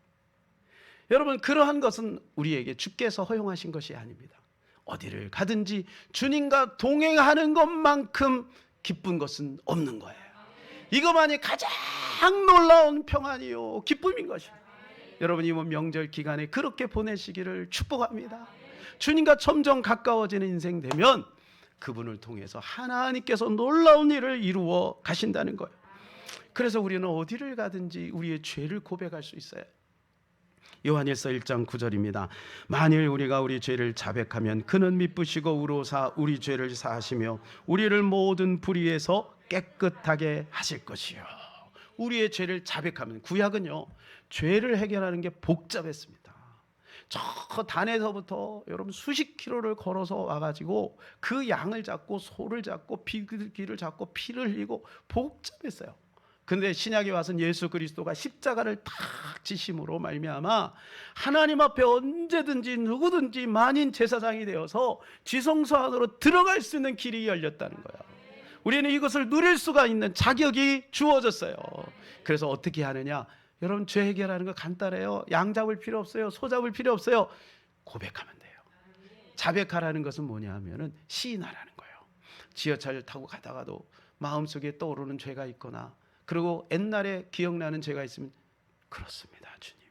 여러분, 그러한 것은 우리에게 주께서 허용하신 것이 아닙니다. 어디를 가든지 주님과 동행하는 것만큼 기쁜 것은 없는 거예요. 이것만이 가장 놀라운 평안이요 기쁨인 것입니다. 여러분, 이번 명절 기간에 그렇게 보내시기를 축복합니다. 주님과 점점 가까워지는 인생 되면 그분을 통해서 하나님께서 놀라운 일을 이루어 가신다는 거예요. 그래서 우리는 어디를 가든지 우리의 죄를 고백할 수 있어요. 요한일서 1장 9절입니다. 만일 우리가 우리 죄를 자백하면 그는 미쁘시고 의로사 우리 죄를 사하시며 우리를 모든 불의에서 깨끗하게 하실 것이요. 우리의 죄를 자백하면, 구약은요 죄를 해결하는 게 복잡했습니다. 저 단에서부터 여러분 수십 킬로를 걸어서 와가지고 그 양을 잡고 소를 잡고 비둘기를 잡고 피를 흘리고 복잡했어요. 근데 신약에 와서는 예수 그리스도가 십자가를 탁 지심으로 말미암아 하나님 앞에 언제든지 누구든지 만인 제사장이 되어서 지성소 안으로 들어갈 수 있는 길이 열렸다는 거예요. 우리는 이것을 누릴 수가 있는 자격이 주어졌어요. 그래서 어떻게 하느냐? 여러분, 죄 해결하는 거 간단해요. 양 잡을 필요 없어요. 소 잡을 필요 없어요. 고백하면 돼요. 자백하라는 것은 뭐냐 하면은 시인하라는 거예요. 지하철 타고 가다가도 마음속에 떠오르는 죄가 있거나, 그리고 옛날에 기억나는 죄가 있으면, 그렇습니다 주님,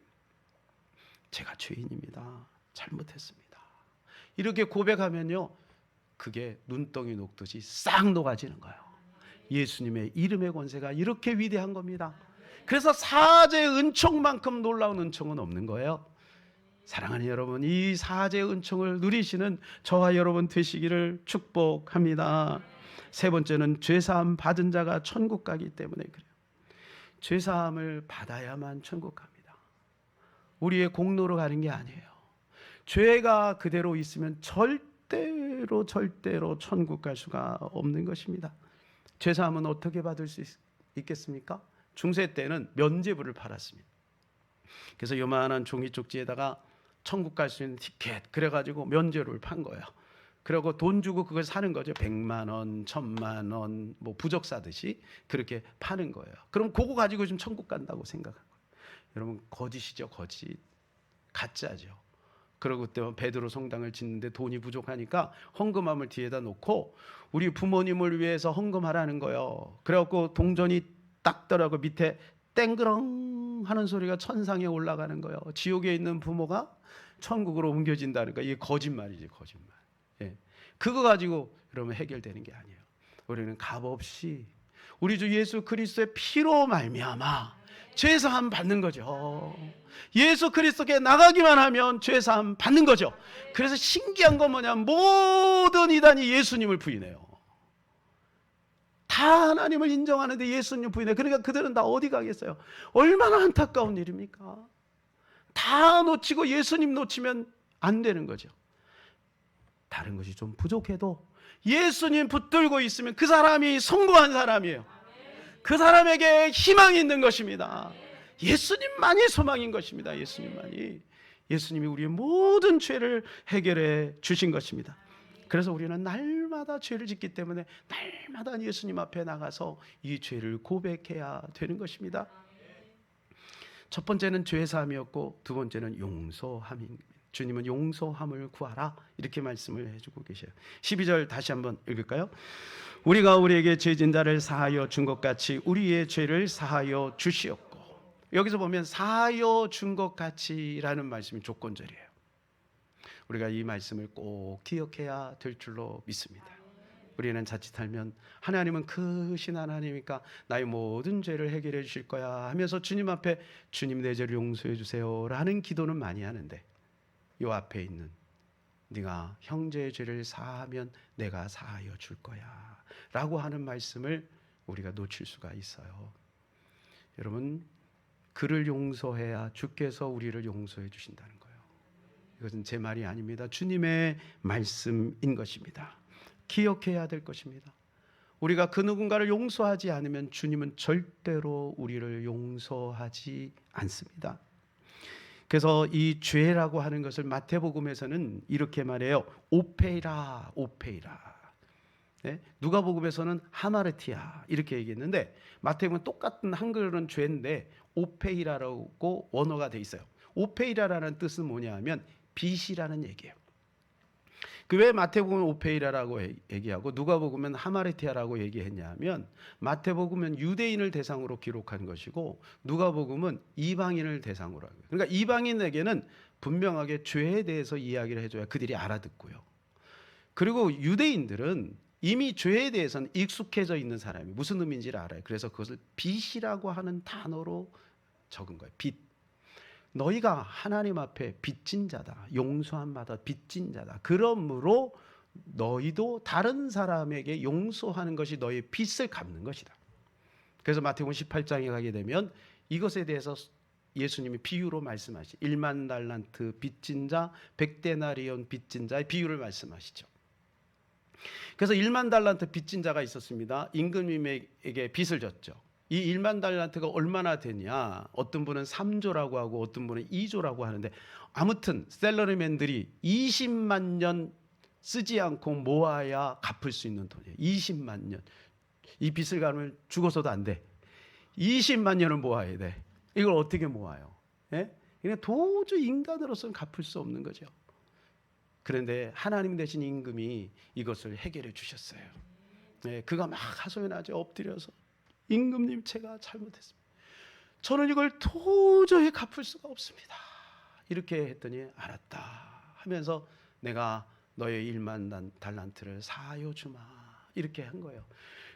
제가 죄인입니다. 잘못했습니다. 이렇게 고백하면요 그게 눈덩이 녹듯이 싹 녹아지는 거예요. 예수님의 이름의 권세가 이렇게 위대한 겁니다. 그래서 사죄의 은총만큼 놀라운 은총은 없는 거예요. 사랑하는 여러분, 이 사죄의 은총을 누리시는 저와 여러분 되시기를 축복합니다. 세 번째는 죄사함 받은 자가 천국 가기 때문에 그래요. 죄사함을 받아야만 천국 갑니다. 우리의 공로로 가는 게 아니에요. 죄가 그대로 있으면 절대로 천국 갈 수가 없는 것입니다. 죄사함은 어떻게 받을 수 있겠습니까? 중세 때는 면죄부를 팔았습니다. 그래서 요만한 종이 쪽지에다가 천국 갈 수 있는 티켓 그래가지고 면죄부를 판 거예요. 그리고 돈 주고 그걸 사는 거죠. 100만 원, 1000만 원, 뭐 부적 사듯이 그렇게 파는 거예요. 그럼 그거 가지고 좀 천국 간다고 생각한 거예요. 여러분, 거짓이죠, 거짓. 가짜죠. 그러고 그때 베드로 성당을 짓는데 돈이 부족하니까 헌금함을 뒤에다 놓고 우리 부모님을 위해서 헌금하라는 거예요. 그래갖고 동전이 딱 떨어고 밑에 땡그렁 하는 소리가 천상에 올라가는 거예요. 지옥에 있는 부모가 천국으로 옮겨진다는 거. 이게 거짓말이지, 거짓말. 예. 그거 가지고 여러분 해결되는 게 아니에요. 우리는 값없이 우리 주 예수 그리스도의 피로 말미암아 죄사함 받는 거죠. 예수 그리스도께 나가기만 하면 죄사함 받는 거죠. 그래서 신기한 건 뭐냐면 모든 이단이 예수님을 부인해요. 다 하나님을 인정하는데 예수님 부인해. 그러니까 그들은 다 어디 가겠어요? 얼마나 안타까운 일입니까? 다 놓치고 예수님 놓치면 안 되는 거죠. 다른 것이 좀 부족해도 예수님 붙들고 있으면 그 사람이 성공한 사람이에요. 그 사람에게 희망이 있는 것입니다. 예수님만이 소망인 것입니다. 예수님이 우리의 모든 죄를 해결해 주신 것입니다. 그래서 우리는 날마다 죄를 짓기 때문에 날마다 예수님 앞에 나가서 이 죄를 고백해야 되는 것입니다. 첫 번째는 죄사함이었고 두 번째는 용서함입니다. 주님은 용서함을 구하라 이렇게 말씀을 해주고 계셔요. 12절 다시 한번 읽을까요? 우리가 우리에게 죄진 자를 사하여 준 것 같이 우리의 죄를 사하여 주시옵고. 여기서 보면 사하여 준 것 같이라는 말씀이 조건절이에요. 우리가 이 말씀을 꼭 기억해야 될 줄로 믿습니다. 우리는 자칫하면 하나님은 크신 하나님이니까 나의 모든 죄를 해결해 주실 거야 하면서 주님 앞에 주님 내 죄를 용서해 주세요 라는 기도는 많이 하는데 이 앞에 있는 네가 형제의 죄를 사하면 내가 사하여 줄 거야 라고 하는 말씀을 우리가 놓칠 수가 있어요. 여러분, 그를 용서해야 주께서 우리를 용서해 주신다는 거예요. 이것은 제 말이 아닙니다. 주님의 말씀인 것입니다. 기억해야 될 것입니다. 우리가 그 누군가를 용서하지 않으면 주님은 절대로 우리를 용서하지 않습니다. 그래서 이 죄라고 하는 것을 마태복음에서는 이렇게 말해요. 오페이라, 오페이라. 네? 누가복음에서는 하마르티아 이렇게 얘기했는데 마태복음은 똑같은 한글은 죄인데 오페이라라고 원어가 돼 있어요. 오페이라라는 뜻은 뭐냐하면 빚이라는 얘기예요. 그 왜 마태복음은 오페이라라고 얘기하고 누가복음은 하마르티아라고 얘기했냐면 마태복음은 유대인을 대상으로 기록한 것이고 누가복음은 이방인을 대상으로 하고, 그러니까 이방인에게는 분명하게 죄에 대해서 이야기를 해줘야 그들이 알아듣고요. 그리고 유대인들은 이미 죄에 대해서는 익숙해져 있는 사람이 무슨 의미인지를 알아요. 그래서 그것을 빚이라고 하는 단어로 적은 거예요. 빚. 너희가 하나님 앞에 빚진 자다. 용서함 받아 빚진 자다. 그러므로 너희도 다른 사람에게 용서하는 것이 너희의 빚을 갚는 것이다. 그래서 마태복음 18장에 가게 되면 이것에 대해서 예수님이 비유로 말씀하시죠. 1만 달란트 빚진 자, 100데나리온 빚진 자의 비유를 말씀하시죠. 그래서 1만 달란트 빚진 자가 있었습니다. 임금님에게 빚을 졌죠. 이 1만 달란트가 얼마나 되냐? 어떤 분은 3조라고 하고 어떤 분은 2조라고 하는데 아무튼 셀러리맨들이 20만 년 쓰지 않고 모아야 갚을 수 있는 돈이에요. 20만 년. 이 빚을 갚으면 죽어서도 안 돼. 20만 년을 모아야 돼. 이걸 어떻게 모아요? 예? 그냥 도저히 인간으로서는 갚을 수 없는 거죠. 그런데 하나님 되신 임금이 이것을 해결해 주셨어요. 예, 그가 막 하소연하죠. 엎드려서 임금님 제가 잘못했습니다. 저는 이걸 도저히 갚을 수가 없습니다. 이렇게 했더니 알았다 하면서 내가 너의 1만 달란트를 사하여 주마 이렇게 한 거예요.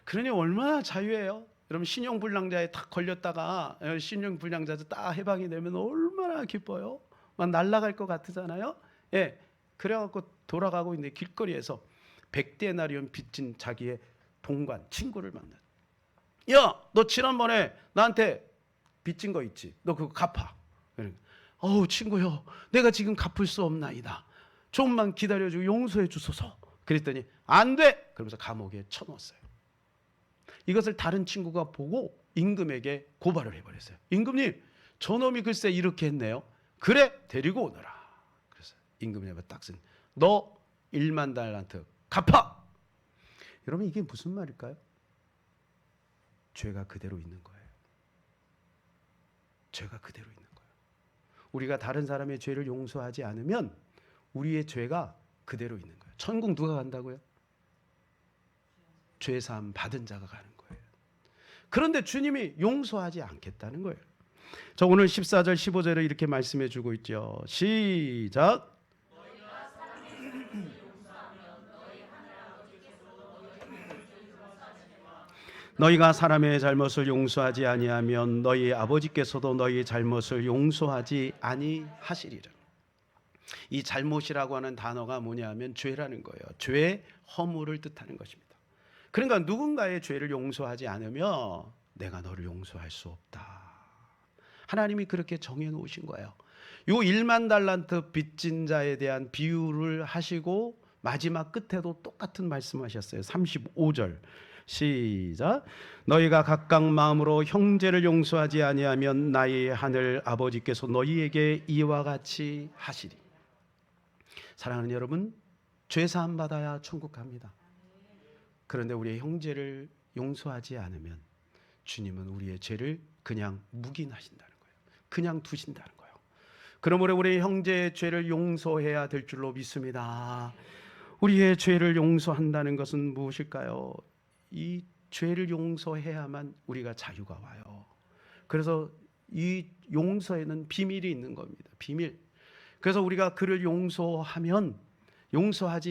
그러니 얼마나 자유해요. 여러분 신용불량자에 딱 걸렸다가 신용불량자도 딱 해방이 되면 얼마나 기뻐요. 막 날아갈 것 같으잖아요. 예, 그래갖고 돌아가고 있는데 길거리에서 100데나리온 빚진 자기의 동관 친구를 만나. 야, 너 지난번에 나한테 빚진 거 있지? 너 그거 갚아. 어우 친구요, 내가 지금 갚을 수 없나이다. 조금만 기다려주고 용서해 주소서. 그랬더니 안 돼. 그러면서 감옥에 쳐넣었어요. 이것을 다른 친구가 보고 임금에게 고발을 해버렸어요. 임금님, 저놈이 글쎄 이렇게 했네요. 그래, 데리고 오너라. 그래서 임금이 딱 쓴, 너 1만 달란트 갚아. 여러분 이게 무슨 말일까요? 죄가 그대로 있는 거예요. 죄가 그대로 있는 거예요. 우리가 다른 사람의 죄를 용서하지 않으면 우리의 죄가 그대로 있는 거예요. 천국 누가 간다고요? 죄사함 받은 자가 가는 거예요. 그런데 주님이 용서하지 않겠다는 거예요. 자, 오늘 14절 15절에 이렇게 말씀해 주고 있죠. 시작. 너희가 사람의 잘못을 용서하지 아니하면 너희 아버지께서도 너희 잘못을 용서하지 아니하시리라. 이 잘못이라고 하는 단어가 뭐냐면 죄라는 거예요. 죄의 허물을 뜻하는 것입니다. 그러니까 누군가의 죄를 용서하지 않으면 내가 너를 용서할 수 없다. 하나님이 그렇게 정해 놓으신 거예요. 요 1만 달란트 빚진 자에 대한 비유를 하시고 마지막 끝에도 똑같은 말씀하셨어요. 35절 시작. 너희가 각각 마음으로 형제를 용서하지 아니하면 나의 하늘 아버지께서 너희에게 이와 같이 하시리. 사랑하는 여러분, 죄 사함 받아야 천국 갑니다. 그런데 우리의 형제를 용서하지 않으면 주님은 우리의 죄를 그냥 묵인하신다는 거예요. 그냥 두신다는 거예요. 그러므로 우리 형제의 죄를 용서해야 될 줄로 믿습니다. 우리의 죄를 용서한다는 것은 무엇일까요? 이 죄를 용서해야만 우리가 자유가 와요. 그래서 이 용서에는 비밀이 있는 겁니다. 비밀. 그래서 우리가 그를 용서하지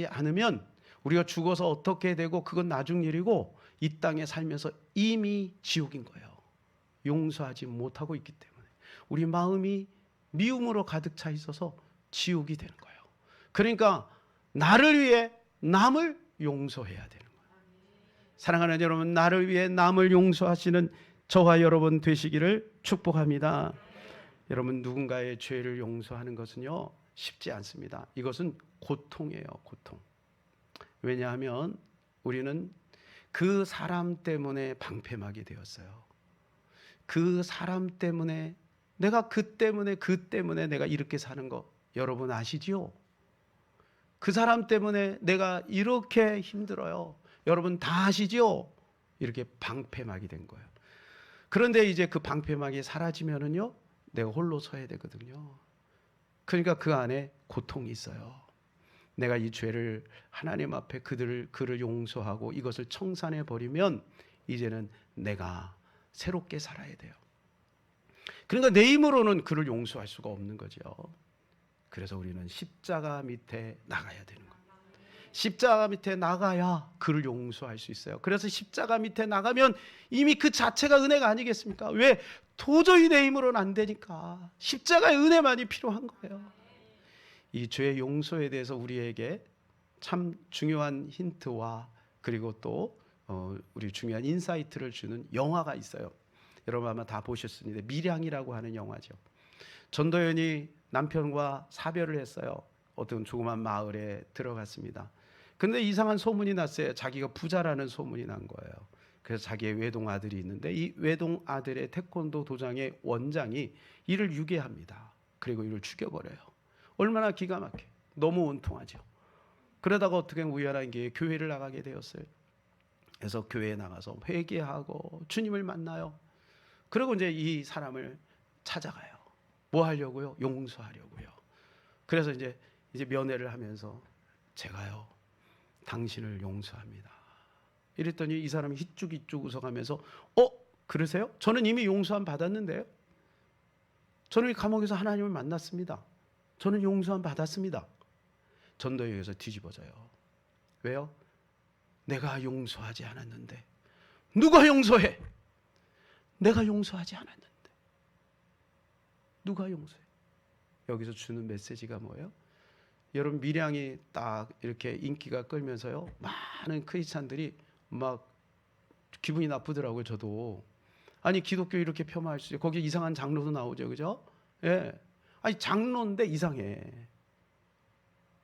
않으면 우리가 죽어서 어떻게 되고 그건 나중 일이고 이 땅에 살면서 이미 지옥인 거예요. 용서하지 못하고 있기 때문에 우리 마음이 미움으로 가득 차 있어서 지옥이 되는 거예요. 그러니까 나를 위해 남을 용서해야 되는 거예요. 사랑하는 여러분, 나를 위해 남을 용서하시는 저와 여러분 되시기를 축복합니다. 여러분, 누군가의 죄를 용서하는 것은요, 쉽지 않습니다. 이것은 고통이에요, 고통. 왜냐하면 우리는 그 사람 때문에 방패막이 되었어요. 그 사람 때문에, 내가 그 때문에 내가 이렇게 사는 거 여러분 아시지요? 그 사람 때문에 내가 이렇게 힘들어요. 여러분 다 아시지요? 이렇게 방패막이 된 거예요. 그런데 이제 그 방패막이 사라지면은요, 내가 홀로 서야 되거든요. 그러니까 그 안에 고통이 있어요. 내가 이 죄를 하나님 앞에 그를 용서하고 이것을 청산해 버리면 이제는 내가 새롭게 살아야 돼요. 그러니까 내 힘으로는 그를 용서할 수가 없는 거죠. 그래서 우리는 십자가 밑에 나가야 되는 거예요. 십자가 밑에 나가야 그를 용서할 수 있어요. 그래서 십자가 밑에 나가면 이미 그 자체가 은혜가 아니겠습니까? 왜? 도저히 내 힘으로는 안 되니까 십자가의 은혜만이 필요한 거예요. 이 죄의 용서에 대해서 우리에게 참 중요한 힌트와 그리고 또 우리 중요한 인사이트를 주는 영화가 있어요. 여러분 아마 다 보셨습니다. 밀양이라고 하는 영화죠. 전도연이 남편과 사별을 했어요. 어떤 조그만 마을에 들어갔습니다. 근데 이상한 소문이 났어요. 자기가 부자라는 소문이 난 거예요. 그래서 자기의 외동 아들이 있는데 이 외동 아들의 태권도 도장의 원장이 이를 유괴합니다. 그리고 이를 죽여버려요. 얼마나 기가 막혀. 너무 온통하죠. 그러다가 어떻게 우연한 게 교회를 나가게 되었어요. 그래서 교회에 나가서 회개하고 주님을 만나요. 그리고 이제 이 사람을 찾아가요. 뭐 하려고요? 용서하려고요. 그래서 이제 면회를 하면서 제가요, 당신을 용서합니다. 이랬더니 이 사람이 희죽희죽 웃어가면서 그러세요? 저는 이미 용서함 받았는데요. 저는 이 감옥에서 하나님을 만났습니다. 저는 용서함 받았습니다. 전도여에서 뒤집어져요. 왜요? 내가 용서하지 않았는데 누가 용서해? 내가 용서하지 않았는데 누가 용서해? 여기서 주는 메시지가 뭐예요? 여러분 밀양이 딱 이렇게 인기가 끌면서요, 많은 크리스찬들이 막 기분이 나쁘더라고요. 저도 아니 기독교 이렇게 폄하할 수 있어요. 거기 이상한 장로도 나오죠, 그죠? 예, 아니 장로인데 이상해.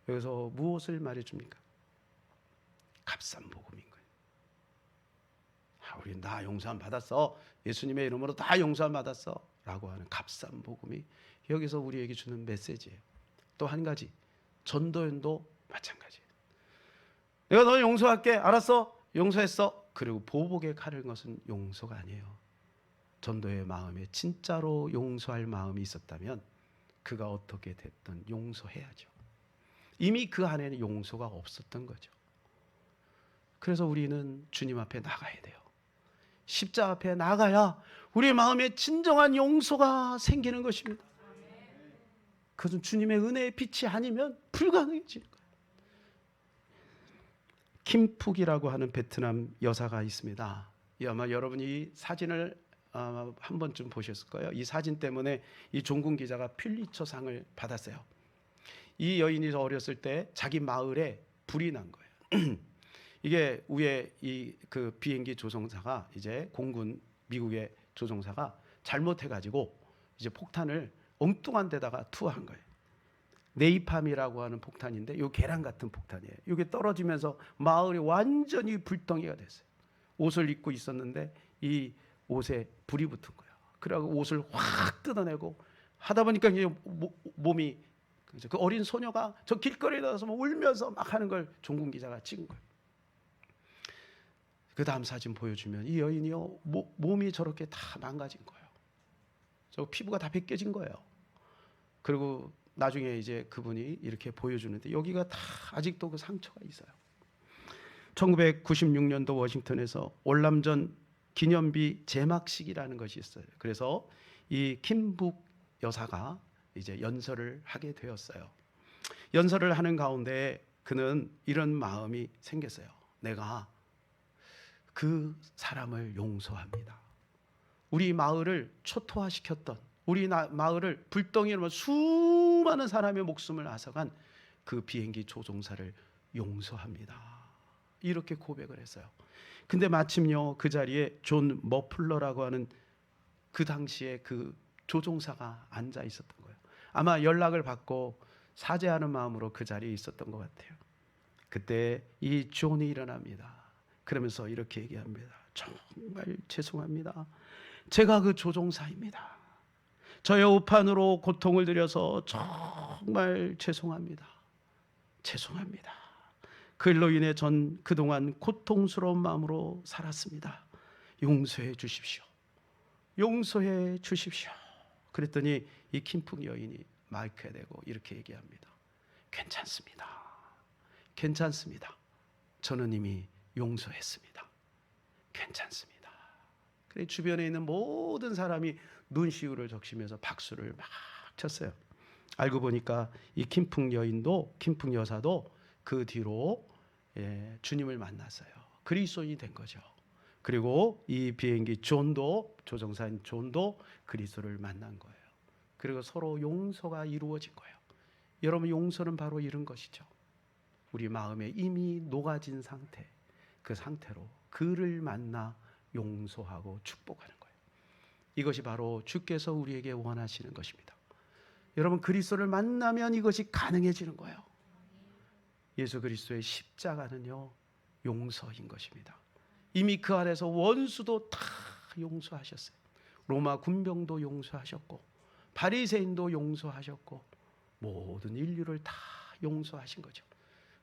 여기서 무엇을 말해줍니까? 값싼 복음인 거예요. 우리 다 용서함 받았어. 예수님의 이름으로 다 용서함 받았어. 라고 하는 값싼 복음이 여기서 우리에게 주는 메시지예요. 또 한 가지, 전도연도 마찬가지예요. 내가 너 용서할게. 알았어. 용서했어. 그리고 보복에 칼을 것은 용서가 아니에요. 전도의 마음에 진짜로 용서할 마음이 있었다면 그가 어떻게 됐든 용서해야죠. 이미 그 안에는 용서가 없었던 거죠. 그래서 우리는 주님 앞에 나가야 돼요. 십자가 앞에 나가야 우리의 마음에 진정한 용서가 생기는 것입니다. 그것은 주님의 은혜의 빛이 아니면 불가능해지는 거예요. 김푹이라고 하는 베트남 여사가 있습니다. 아마 여러분이 사진을 한 번쯤 보셨을 거예요. 이 사진 때문에 이 종군 기자가 퓰리처상을 받았어요. 이 여인이 어렸을 때 자기 마을에 불이 난 거예요. 이게 위에 그 비행기 조종사가 이제 공군 미국의 조종사가 잘못해가지고 이제 폭탄을 엉뚱한 데다가 투하한 거예요. 네이팜이라고 하는 폭탄인데 이 계란 같은 폭탄이에요. 이게 떨어지면서 마을이 완전히 불덩이가 됐어요. 옷을 입고 있었는데 이 옷에 불이 붙은 거예요. 그래갖고 옷을 확 뜯어내고 하다 보니까 이제 몸이, 그 어린 소녀가 저 길거리에 나가서 울면서 막 하는 걸 종군 기자가 찍은 거예요. 그 다음 사진 보여주면 이 여인이요, 몸이 저렇게 다 망가진 거예요. 저 피부가 다 벗겨진 거예요. 그리고 나중에 이제 그분이 이렇게 보여주는데 여기가 다 아직도 그 상처가 있어요. 1996년도 워싱턴에서 월남전 기념비 제막식이라는 것이 있어요. 그래서 이 김북 여사가 이제 연설을 하게 되었어요. 연설을 하는 가운데 그는 이런 마음이 생겼어요. 내가 그 사람을 용서합니다. 우리 마을을 초토화시켰던, 우리 마을을 불덩이로 수많은 사람의 목숨을 앗아간 그 비행기 조종사를 용서합니다. 이렇게 고백을 했어요. 근데 마침요 그 자리에 존 머플러라고 하는 그 당시에 그 조종사가 앉아 있었던 거예요. 아마 연락을 받고 사죄하는 마음으로 그 자리에 있었던 것 같아요. 그때 이 존이 일어납니다. 그러면서 이렇게 얘기합니다. 정말 죄송합니다. 제가 그 조종사입니다. 저의 오판으로 고통을 드려서 정말 죄송합니다. 죄송합니다. 그일로 인해 전 그동안 고통스러운 마음으로 살았습니다. 용서해 주십시오. 용서해 주십시오. 그랬더니 이 김풍 여인이 마이크에 대고 이렇게 얘기합니다. 괜찮습니다. 괜찮습니다. 저는 이미 용서했습니다. 괜찮습니다. 그래 주변에 있는 모든 사람이 눈시울을 적시면서 박수를 막 쳤어요. 알고 보니까 이 김풍 여인도 김풍 여사도 그 뒤로 주님을 만났어요. 그리스도인이 된 거죠. 그리고 이 비행기 존도 조종사인 존도 그리스도를 만난 거예요. 그리고 서로 용서가 이루어진 거예요. 여러분 용서는 바로 이런 것이죠. 우리 마음에 이미 녹아진 상태, 그 상태로 그를 만나 용서하고 축복하는 거예요. 이것이 바로 주께서 우리에게 원하시는 것입니다. 여러분 그리스도를 만나면 이것이 가능해지는 거예요. 예수 그리스도의 십자가는요 용서인 것입니다. 이미 그 안에서 원수도 다 용서하셨어요. 로마 군병도 용서하셨고 바리새인도 용서하셨고 모든 인류를 다 용서하신 거죠.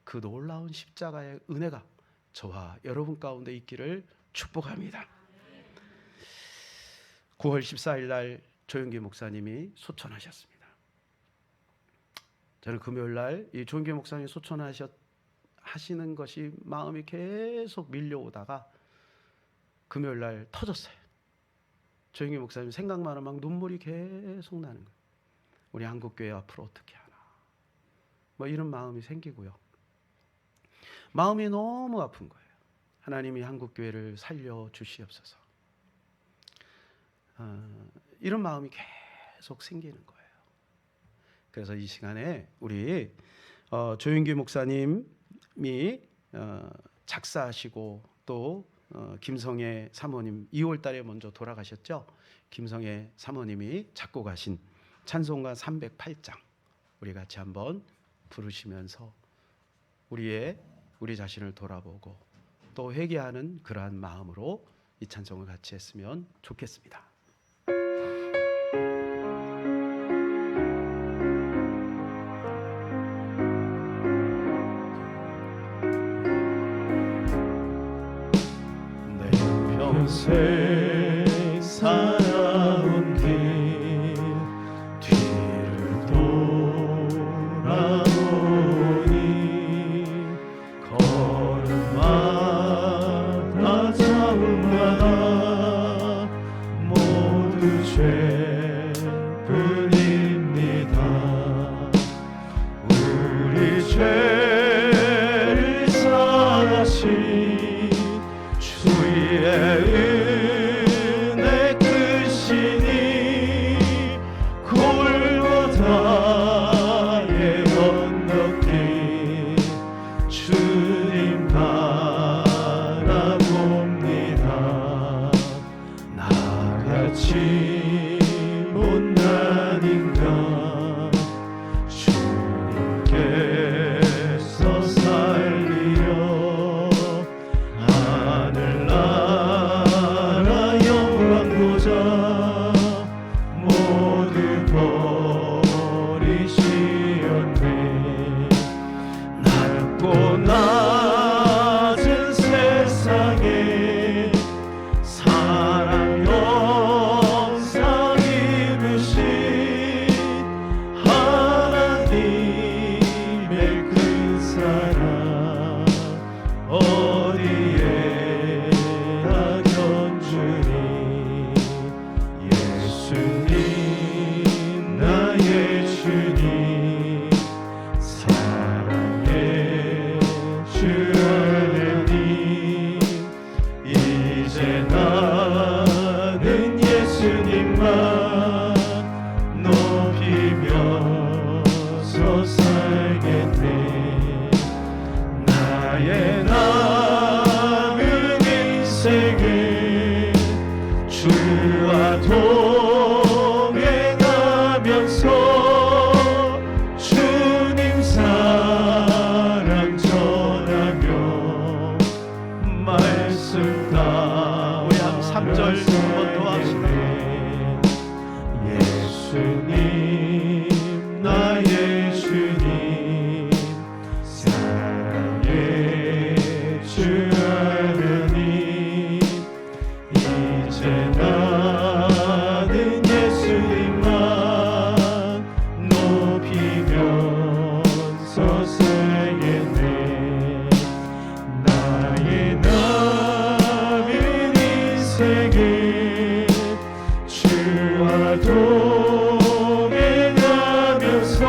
그 놀라운 십자가의 은혜가 저와 여러분 가운데 있기를 축복합니다. 9월 14일 날 조영기 목사님이 소천하셨습니다. 저는 금요일 날 이 조영기 목사님이 소천하시는 것이 마음이 계속 밀려오다가 금요일 날 터졌어요. 조영기 목사님 생각만 하면 막 눈물이 계속 나는 거예요. 우리 한국교회 앞으로 어떻게 하나 뭐 이런 마음이 생기고요. 마음이 너무 아픈 거예요. 하나님이 한국교회를 살려주시옵소서. 이런 마음이 계속 생기는 거예요. 그래서 이 시간에 우리 조윤기 목사님이 작사하시고 또 김성애 사모님 2월 달에 먼저 돌아가셨죠. 김성애 사모님이 작곡하신 찬송가 308장 우리 같이 한번 부르시면서 우리 자신을 돌아보고 또 회개하는 그러한 마음으로 이 찬송을 같이 했으면 좋겠습니다. 내 평생 살아온 길 뒤를 돌아보니 걸음마다 자음마다 모두 죄뿐입니다. 우리 죄를 사하신 주의 말씀 따라 우리 한 3절 한번 더 합시다. 예수님 나의 주님 사랑의 주 하느님 이제 나는 예수님만 높이면서 살겠네. 나의 남은 인생을 주와 동행하면서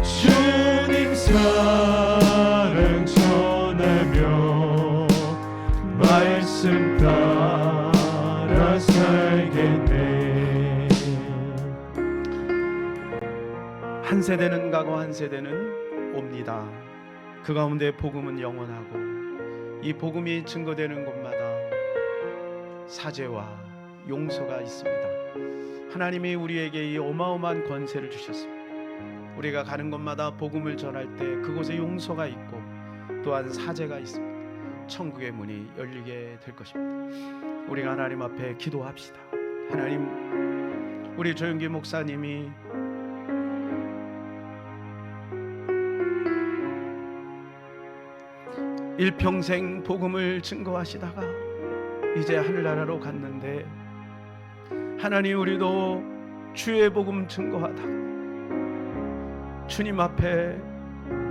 주님 사랑 전하며 말씀 따라 살겠네. 한 세대는 가고 한 세대는 옵니다. 그 가운데 복음은 영원하고 이 복음이 증거되는 곳마다 사죄와 용서가 있습니다. 하나님이 우리에게 이 어마어마한 권세를 주셨습니다. 우리가 가는 곳마다 복음을 전할 때 그곳에 용서가 있고 또한 사죄가 있습니다. 천국의 문이 열리게 될 것입니다. 우리가 하나님 앞에 기도합시다. 하나님, 우리 조영기 목사님이 일평생 복음을 증거하시다가 이제 하늘나라로 갔는데, 하나님, 우리도 주의 복음 증거하다가 주님 앞에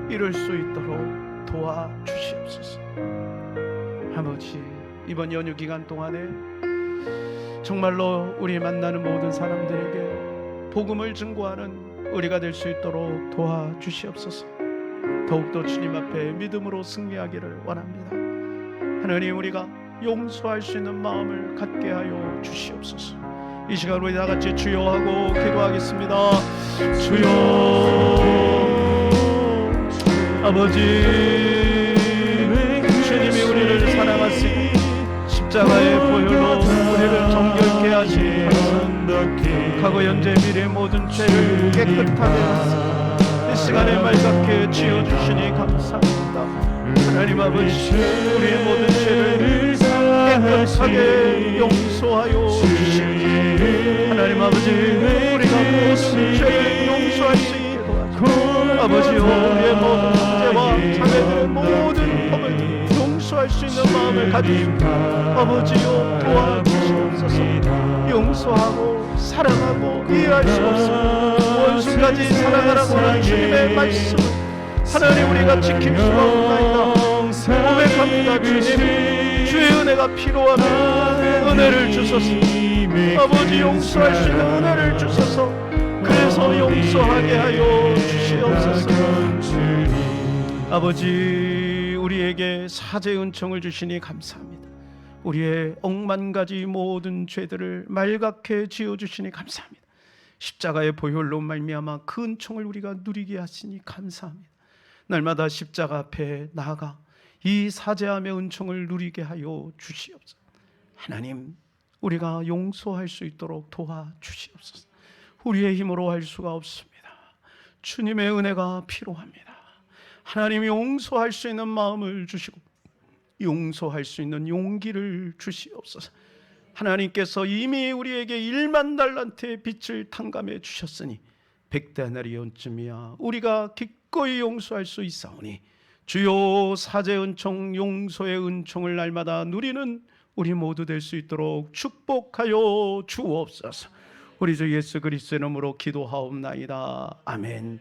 이룰 수 있도록 도와주시옵소서. 아버지, 이번 연휴 기간 동안에 정말로 우리 만나는 모든 사람들에게 복음을 증거하는 우리가 될 수 있도록 도와주시옵소서. 더욱더 주님 앞에 믿음으로 승리하기를 원합니다. 하나님, 우리가 용서할 수 있는 마음을 갖게 하여 주시옵소서. 이 시간 우리 다 같이 주여 하고 기도하겠습니다. 주여. 아버지, 주님이 우리를 사랑하시고 십자가의 보혈로 우리를 정결케 하시니 감사합니다. 과거 현재 미래 모든 죄를 깨끗하게 하사 이 시간에 맑게 지어주시니 감사합니다. 하나님 아버지, 우리의 모든 죄를 깨끗하게 용서하여 주시옵소서. 하나님 아버지, 우리가 무슨 죄를 용서할 수 있게 도와주시옵소서. 아버지요, 우리의 모든 죄와 자매들의 모든 법을 용서할 수 있는 마음을 가지시옵소서. 아버지요, 도와주시옵소서. 용서하고 사랑하고 이해할 수 없습니다. 원수까지 사랑하라고 하는 주님의 말씀을 하나님 우리가 지킬 수가 없나이다. 고백합니다. 주님, 주의 은혜가 필요합니다. 은혜를 주소서. 아버지, 용서할 수 있는 은혜를 주소서. 그래서 용서하게 하여 주시옵소서. 아버지, 우리에게 사죄의 은총을 주시니 감사합니다. 우리의 억만 가지 모든 죄들을 말갛게 지어주시니 감사합니다. 십자가의 보혈로 말미암아 그 은총을 우리가 누리게 하시니 감사합니다. 날마다 십자가 앞에 나아가 이 사죄함의 은총을 누리게 하여 주시옵소서. 하나님, 우리가 용서할 수 있도록 도와주시옵소서. 우리의 힘으로 할 수가 없습니다. 주님의 은혜가 필요합니다. 하나님이 용서할 수 있는 마음을 주시고 용서할 수 있는 용기를 주시옵소서. 하나님께서 이미 우리에게 1만 달란트의 빚을 탕감해 주셨으니 100데나리온쯤이야 우리가 기꺼이 용서할 수 있사오니 주요 사죄 은총, 용서의 은총을 날마다 누리는 우리 모두 될 수 있도록 축복하여 주옵소서. 우리 주 예수 그리스도의 이름으로 기도하옵나이다. 아멘.